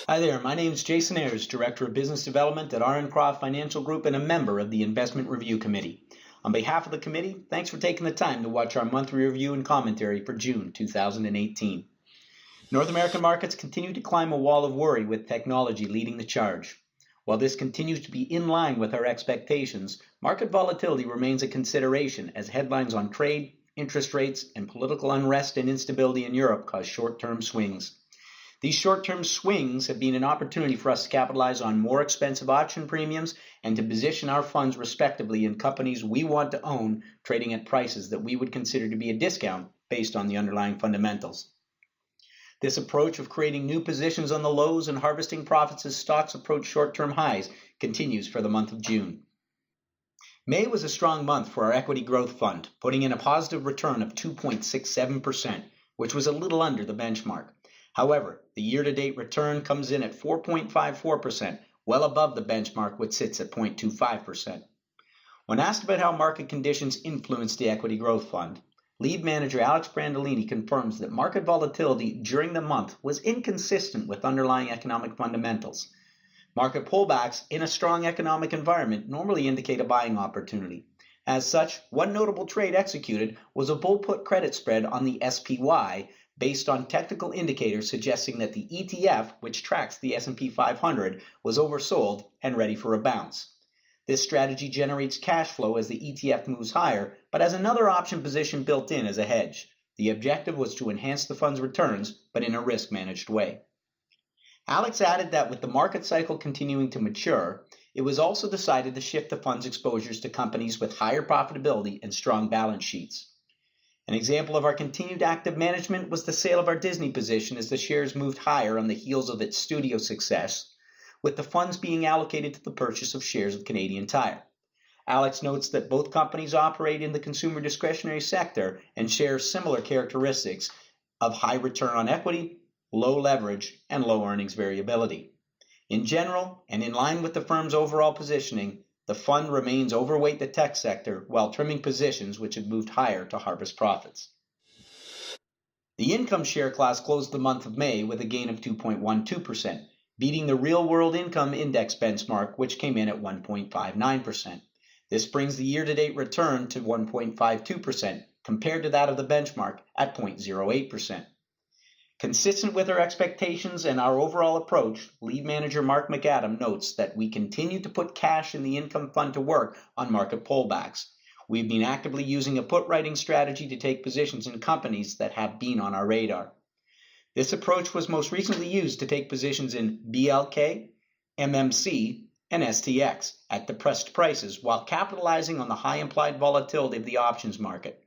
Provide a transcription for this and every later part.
Hi there, my name is Jason Ayers, Director of Business Development at Croft Financial Group and a member of the Investment Review Committee. On behalf of the committee, thanks for taking the time to watch our monthly review and commentary for June 2018. North American markets continue to climb a wall of worry with technology leading the charge. While this continues to be in line with our expectations, market volatility remains a consideration as headlines on trade, interest rates, and political unrest and instability in Europe cause short-term swings. These short-term swings have been an opportunity for us to capitalize on more expensive option premiums and to position our funds respectively in companies we want to own, trading at prices that we would consider to be a discount based on the underlying fundamentals. This approach of creating new positions on the lows and harvesting profits as stocks approach short-term highs continues for the month of June. May was a strong month for our equity growth fund, putting in a positive return of 2.67%, which was a little under the benchmark. However, the year-to-date return comes in at 4.54%, well above the benchmark, which sits at 0.25%. When asked about how market conditions influenced the equity growth fund, lead manager Alex Brandolini confirms that market volatility during the month was inconsistent with underlying economic fundamentals. Market pullbacks in a strong economic environment normally indicate a buying opportunity. As such, one notable trade executed was a bull put credit spread on the SPY, based on technical indicators suggesting that the ETF, which tracks the S&P 500, was oversold and ready for a bounce. This strategy generates cash flow as the ETF moves higher, but has another option position built in as a hedge. The objective was to enhance the fund's returns, but in a risk-managed way. Alex added that with the market cycle continuing to mature, it was also decided to shift the fund's exposures to companies with higher profitability and strong balance sheets. An example of our continued active management was the sale of our Disney position as the shares moved higher on the heels of its studio success, with the funds being allocated to the purchase of shares of Canadian Tire. Alex notes that both companies operate in the consumer discretionary sector and share similar characteristics of high return on equity, low leverage, and low earnings variability. In general, and in line with the firm's overall positioning, the fund remains overweight the tech sector while trimming positions which have moved higher to harvest profits. The income share class closed the month of May with a gain of 2.12%, beating the real world income index benchmark, which came in at 1.59%. This brings the year-to-date return to 1.52% compared to that of the benchmark at 0.08%. Consistent with our expectations and our overall approach, lead manager Mark McAdam notes that we continue to put cash in the income fund to work on market pullbacks. We've been actively using a put writing strategy to take positions in companies that have been on our radar. This approach was most recently used to take positions in BLK, MMC, and STX at depressed prices while capitalizing on the high implied volatility of the options market.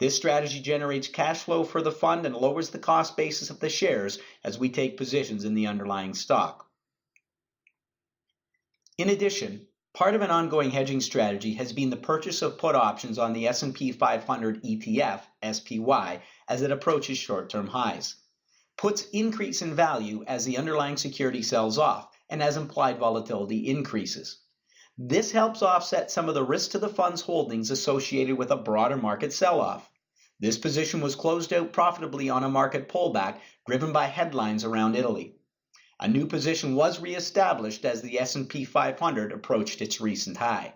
This strategy generates cash flow for the fund and lowers the cost basis of the shares as we take positions in the underlying stock. In addition, part of an ongoing hedging strategy has been the purchase of put options on the S&P 500 ETF, SPY, as it approaches short-term highs. Puts increase in value as the underlying security sells off and as implied volatility increases. This helps offset some of the risk to the fund's holdings associated with a broader market sell-off. This position was closed out profitably on a market pullback driven by headlines around Italy. A new position was re-established as the S&P 500 approached its recent high.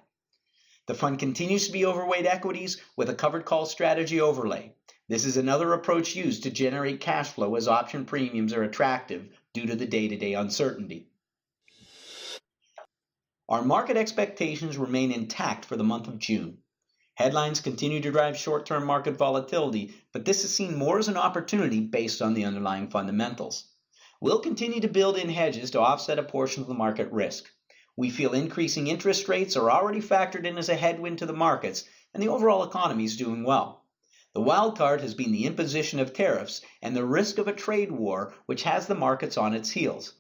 The fund continues to be overweight equities with a covered call strategy overlay. This is another approach used to generate cash flow as option premiums are attractive due to the day-to-day uncertainty. Our market expectations remain intact for the month of June. Headlines continue to drive short-term market volatility, but this is seen more as an opportunity based on the underlying fundamentals. We'll continue to build in hedges to offset a portion of the market risk. We feel increasing interest rates are already factored in as a headwind to the markets, and the overall economy is doing well. The wild card has been the imposition of tariffs and the risk of a trade war, which has the markets on its heels.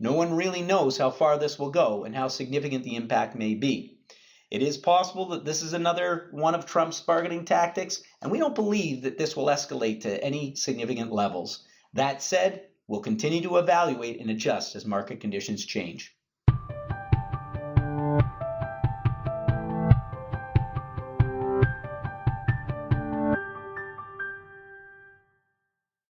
No one really knows how far this will go and how significant the impact may be. It is possible that this is another one of Trump's bargaining tactics, and we don't believe that this will escalate to any significant levels. That said, we'll continue to evaluate and adjust as market conditions change.